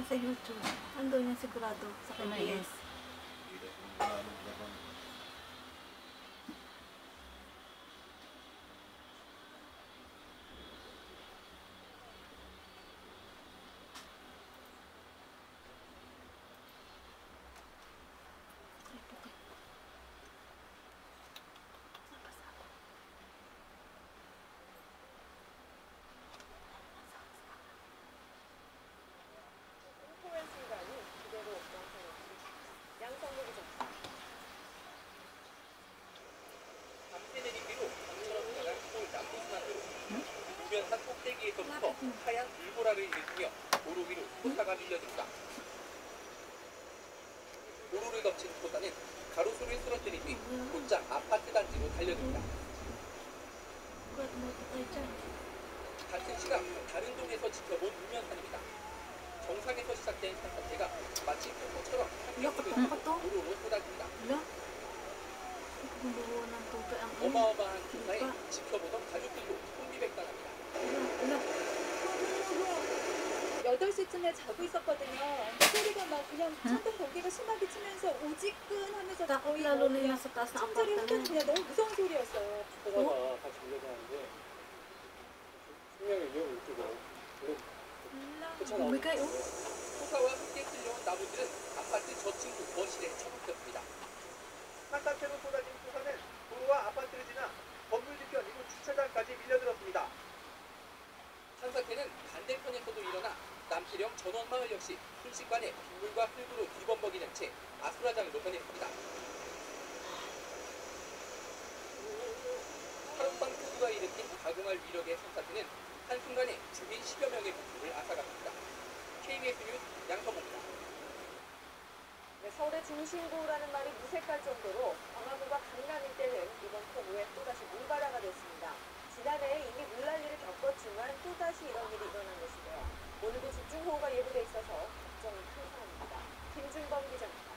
sa YouTube. Andun yan sigurado sa KBS. 꼭대기에서부터 하얀 불보라를 일으키며 도로 위로 토사가 밀려듭니다. 도로를 덮친 토사는 가로수를 쓰러뜨린 뒤 곧장 아파트 단지로 달려듭니다. 같은 시각 다른 동에서 지켜본 우면산입니다. 정상에서 시작된 산사태가 마치 폭포처럼 도로로 쏟아집니다. 어마어마한 풍사에 지켜보던 가족들도 혼비백산합니다. 8시쯤에 자고 있었거든요. 소리가 막 그냥 천둥 번개가 심하게 치면서 오지근하면서 거의 천장이 흔들리는 그냥 너무 무서운 소리였어요. 하다가 같이 올라가는데 생명의 위험을 느끼고 토사와 함께 끌려온 나무들은 아파트 저층부 거실에 처박혔습니다. 산사태로 쏟아진 토사는 도로와 아파트를 지나 건물 뒤편 이곳 주차장까지 밀려들었습니다. 산사태는 반대편에서도 일어나 남태령 전원마을 역시 순식간에 빗물과 흙으로 뒤범벅이는 채 아수라장으로 변했습니다. 하룻밤 폭우가 일으킨 가공할 위력의 산사태는 한순간에 주민 10여 명의 목숨을 앗아갔습니다. KBS 뉴스 양서모입니다. 네, 서울의 중심부라는 말이 무색할 정도로 광화문과 강남 일대는 이번 폭우에 또다시 물바다가 됐습니다. 지난해에 이미 물난리를 겪었지만 또다시 이런 일이 일어난 것인데요. 오늘도 집중호우가 예보돼 있어서 걱정이 큰 상황입니다. 김준범 기자입니다.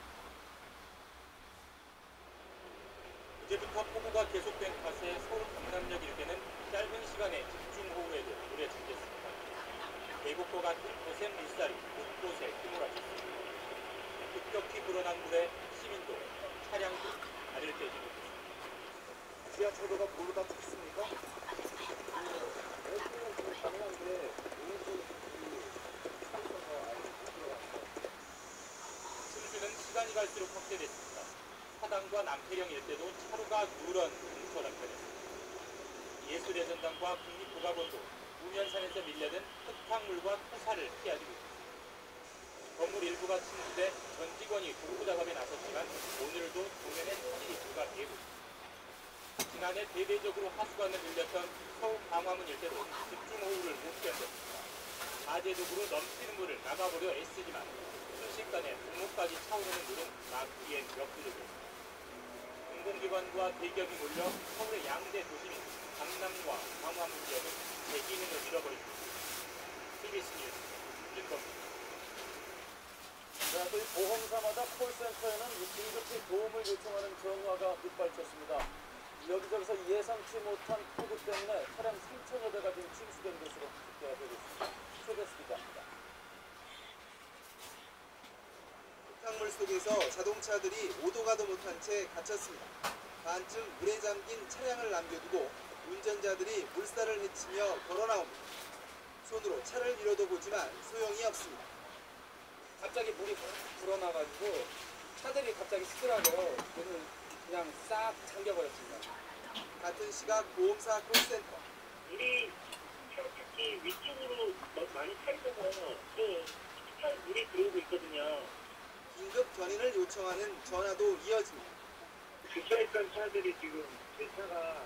이제부터 폭우가 계속된 탓에 서울 강남역 일대는 짧은 시간에 집중호우에도 노려지겠습니다. 계곡과 같은 거센 물살이 곳곳에 휘몰아쳤습니다. 급격히 불어난 물에 시민도 차량도 발을 떼지 못했습니다. 지하철도가 물로 다 찼습니까? 침수는 시간이 갈수록 확대됐습니다. 사당과 남태령 일대도 차로가 누런 공터가 변했습니다. 예술예전당과 국립국악원도 우면산에서 밀려든 흙탕물과 토사를 피하지 못했습니다. 건물 일부가 침수돼 전 직원이 복구 작업에 나섰지만 오늘도 도면에 터질이 불가피해 보입니다. 지난해 대대적으로 하수관을 늘렸던 서울 광화문 일대도 집중호우를 못 견뎠습니다. 아재독으로 넘치는 물을 막아보려 애쓰지만 순식간에 목까지 차오르는 물은 막기엔 역부족이었습니다. 공공기관과 대기업이 몰려 서울의 양대 도시인 강남과 광화문 지역은 대기능을 잃어버렸습니다. TBS 뉴스 김준범입니다. 이 보험사마다 콜센터에는 긴급히 도움을 요청하는 전화가 빗발쳤습니다. 여기저기서 예상치 못한 폭우 때문에 차량 3천여 대가 지금 침수된 것으로 집계가 되고 있습니다. 최대수 기자입니다. 흙탕물 속에서 자동차들이 오도 가도 못한 채 갇혔습니다. 반쯤 물에 잠긴 차량을 남겨두고 운전자들이 물살을 헤치며 걸어나옵니다. 손으로 차를 밀어도 보지만 소용이 없습니다. 갑자기 물이 불어나가지고 차들이 갑자기 쓰더라고요. 그래서 그냥 싹 잠겨버렸습니다. 같은 시각 보험사 콜센터. 물이 특히 위쪽으로 많이 차 있어서 또 물이 들어오고 있거든요. 긴급 견인을 요청하는 전화도 이어집니다. 주차했던 차들이 지금 세 차가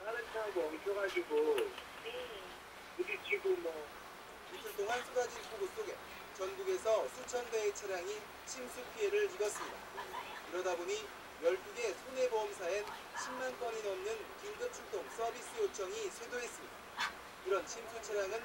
다른 차하고 엉켜가지고 부딪히고 뭐 이틀 동안 쏟아진 폭우 속에 전국에서 수천 대의 차량이 침수 피해를 입었습니다. 이러다 보니 12개 손해보험사엔 10만 건이 넘는 긴급 출동 서비스 요청이 쇄도했습니다. 이런 침수 차량은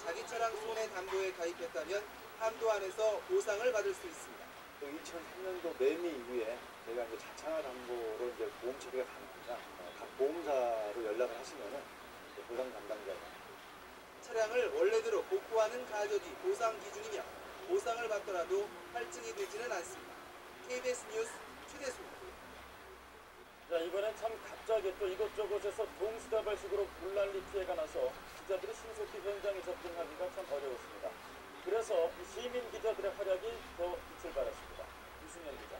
자기 차량 손해담보에 가입했다면 한도 안에서 보상을 받을 수 있습니다. 2003년도 매미 이후에 저희가 이제 자차나 담보로 이제 보험 처리가 가능합니다. 각 보험사로 연락을 하시면은 보상 담당자가 차량을 원래대로 복구하는 가격이 보상 기준이며 보상을 받더라도 할증이 되지는 않습니다. KBS 뉴스 최대수입니다. 자, 이번엔 참 갑자기 또 이곳저곳에서 동시다발식으로 물난리 피해가 나서 기자들이 신속히 현장에 접근하기가 참 어려웠습니다. 그래서 시민 기자들의 활약이 더 빛을 발했습니다. 유승현 기자.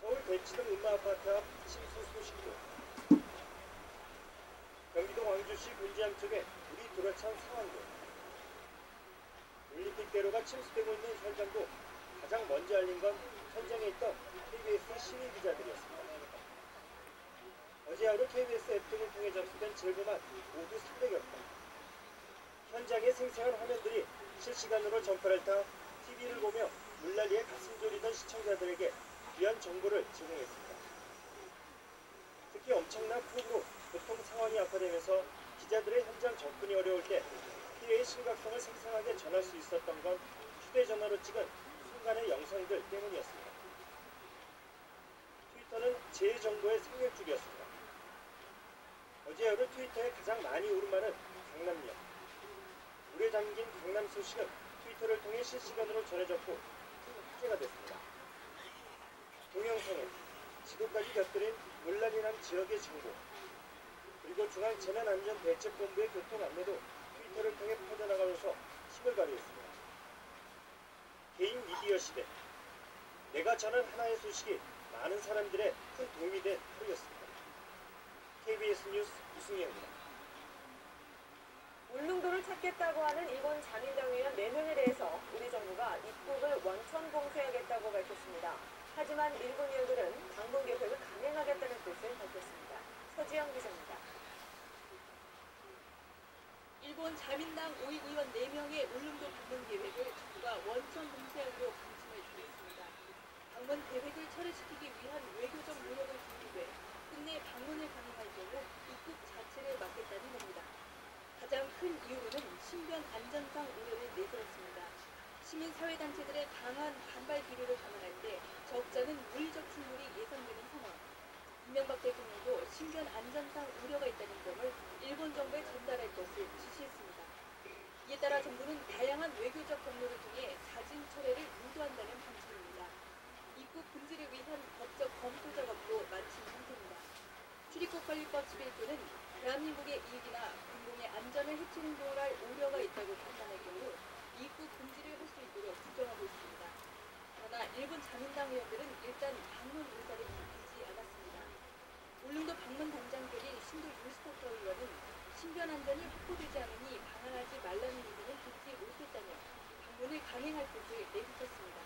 서울 대치동 음마아파트 앞 침수 소식도. 경기도 광주시 군지항 쪽에 물이 들어찬 상황도. 올림픽대로가 침수되고 있는 현장도 가장 먼저 알린 건 현장에 있던 KBS 시민 기자들이었습니다. 어제 하루 KBS 앱 등을 통해 접수된 제보만 모두 300여 건. 현장의 생생한 화면들이 실시간으로 전파를 타 TV를 보며 물난리에 가슴 졸이던 시청자들에게 귀한 정보를 제공했습니다. 특히 엄청난 폭우로 교통 상황이 악화되면서 기자들의 현장 접근이 어려울 때 피해의 심각성을 생생하게 전할 수 있었던 건 휴대전화로 찍은 순간의 영상들 때문이었습니다. 트위터는 제 정보의 생명줄이었습니다. 어제 하루 트위터에 가장 많이 오르마는 강남역. 물에 잠긴 강남 소식은 트위터를 통해 실시간으로 전해졌고 큰 화제가 됐습니다. 동영상에 지도까지 곁들인 물난리 난 지역의 정보, 그리고 중앙재난안전대책본부의 교통 안내도 트위터를 통해 퍼져나가면서 힘을 발휘했습니다. 개인 미디어 시대. 내가 전한 하나의 소식이 많은 사람들의 큰 도움이 된 하루였습니다. KBS 뉴스 유승현입니다. 울릉도를 찾겠다고 하는 일본 자민당 의원 4명에 대해서 우리 정부가 입국을 원천 봉쇄하겠다고 밝혔습니다. 하지만 일본 의원들은 방문 계획을 강행하겠다는 뜻을 밝혔습니다. 서지영 기자입니다. 일본 자민당 5위 의원 4명의 울릉도 방문 계획을 정부가 원천 봉쇄하기로 방침을 정했습니다. 방문 계획을 철회시키기 위한 외교적 노력을 기울이되 끝내 방문을 강행할 경우 입국 자체를 막겠다는 겁니다. 가장 큰 이유로는 신변 안전상 우려를 내세웠습니다. 시민사회단체들의 강한 반발 기류를 감안할 때 적잖은 물리적 충돌이 예상되는 상황. 이명박 대통령도 신변 안전상 우려가 있다는 점을 일본 정부에 전달할 것을 지시했습니다. 이에 따라 정부는 다양한 외교적 경로를 통해 사진 철회를 유도한다는 방침입니다. 입국 금지를 위한 법적 검토 작업도 마친 상태입니다. 출입국관리법 11조는 대한민국의 이익이나 공공의 안전을 해치는 행동을 할 우려가 있다고 판단할 경우 입국 금지를 할 수 있도록 규정하고 있습니다. 그러나 일본 자민당 의원들은 일단 방문 의사를 밝히지 않았습니다. 울릉도 방문 담당격인 신도 유스토커 의원은 신변 안전이 확보되지 않으니 방한하지 말라는 의견을 듣지 못했다며 방문을 강행할 뜻을 내비쳤습니다.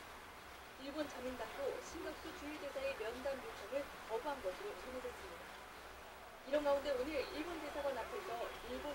일본 자민당도 신덕수 주일대사의 면담 요청을 거부한 것으로 전해졌습니다. 이런 가운데 오늘 일본 대사관 앞에서 일본